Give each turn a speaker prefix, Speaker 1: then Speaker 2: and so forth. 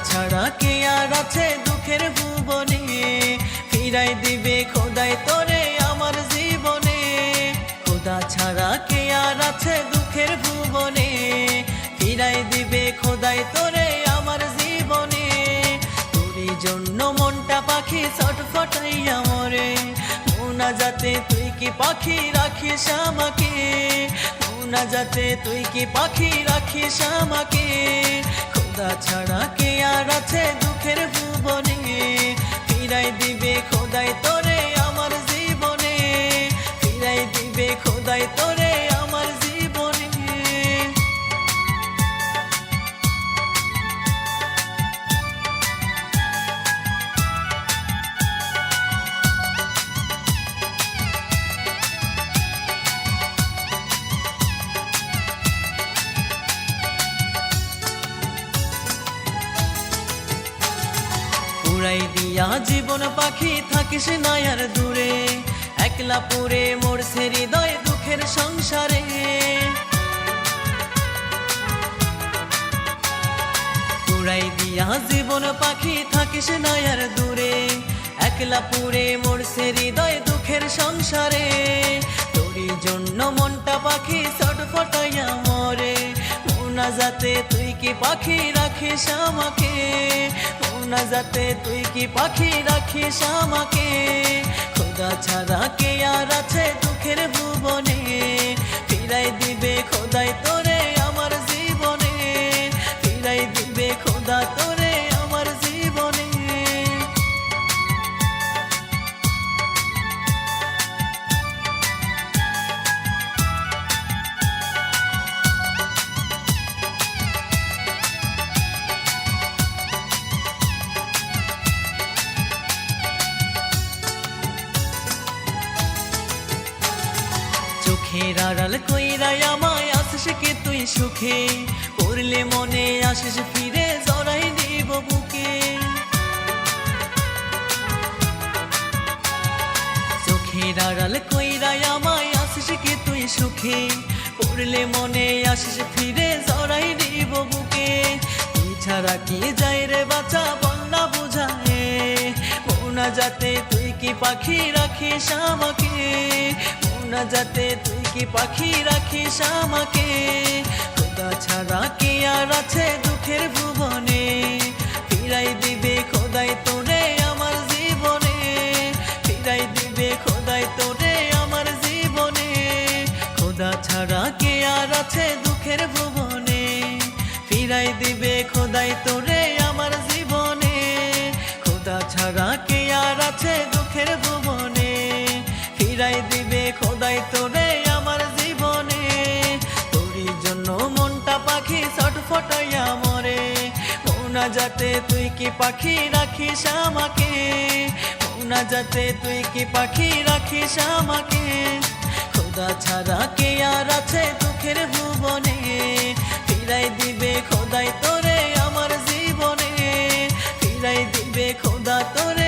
Speaker 1: ছাড়া কে আর আছে দুঃখের ভুবনে, ফিরাই দিবে খোদাই তোরে আমার জীবনে। খোদা ছাড়া কে আর আছে দুঃখের ভুবনে, ফিরাই দিবে খোদাই তোরে আমার জীবনে। তোরই জন্য মনটা পাখি ছটফটাইয়া মরে, মোনাজাতে তুই কি পাখি রাখিস আমাকে, মোনাজাতে তুই কি পাখি রাখিস আমাকে। খোদা ছাড়া কে আর আছে দুঃখের ভুবনে, ফিরাই দিবে খোদাই তোরে আমার জীবনে, ফিরাই দিবে খোদাই তোরে আমার জীবনে। উড়াই দিয়া জীবন পাখি থাকিস না আর দূরে, একলা পুরে মরছে হৃদয় দুঃখের সংসারে। উড়াই দিয়া জীবন পাখি থাকিস না আর দূরে, একলা পুরে মরছে হৃদয় দুঃখের সংসারে। তোরই জন্য মনটা পাখি ছটফটাইয়া মরে, মোনাজাতে তুই কি পাখি রাখিস আমাকে, মোনাজাতে তুই কি পাখি রাখিস আমাকে। খোদা ছাড়া কে আর আছে দুঃখের ভুবনে, ফিরাই দিবে খোদাই তোরে আমার জীবনে, ফিরাই দিবে খোদা তোরে আমার জীবনে। চোখের আড়াল কইরাই আমায় আসিস কি তুই সুখে, পড়লে মনে আসিস ফিরে জড়াই দিব বুকে। চোখের আড়াল কইরাই আমায় আসিস কি তুই সুখে, পড়লে মনে আসিস ফিরে জড়াই দিব বুকে। তুই ছাড়া কি যাই রে বাঁচা বল না বুঝায়, মোনাজাতে তুই কি পাখি রাখিস আমাকে, মোনাজাতে তুই কি পাখি রাখিস আমাকে। খোদা ছাড়া কে আর আছে দুঃখের ভুবনে, ফিরাই দিবে খোদাই তোরে আমার জীবনে, ফিরাই দিবে খোদাই তোরে আমার জীবনে। খোদা ছাড়া কে আর আছে দুঃখের ভুবনে, ফিরাই দিবে খোদাই তোরে আমার জীবনে। খোদা ছাড়া কে আর আছে দুঃখের ভুবনে, ফিরাই দিবে খোদাই তোরে আমার জীবনে। তোরই জন্য মনটা পাখি ছটফটাইয়া মরে, মোনাজাতে তুই কি পাখি রাখিস আমাকে, মোনাজাতে তুই কি পাখি রাখিস আমাকে। খোদা ছাড়া কে আর আছে দুঃখের ভুবনে, ফিরাই দিবে খোদাই তোরে আমার জীবনে, ফিরাই দিবে খোদা তোরে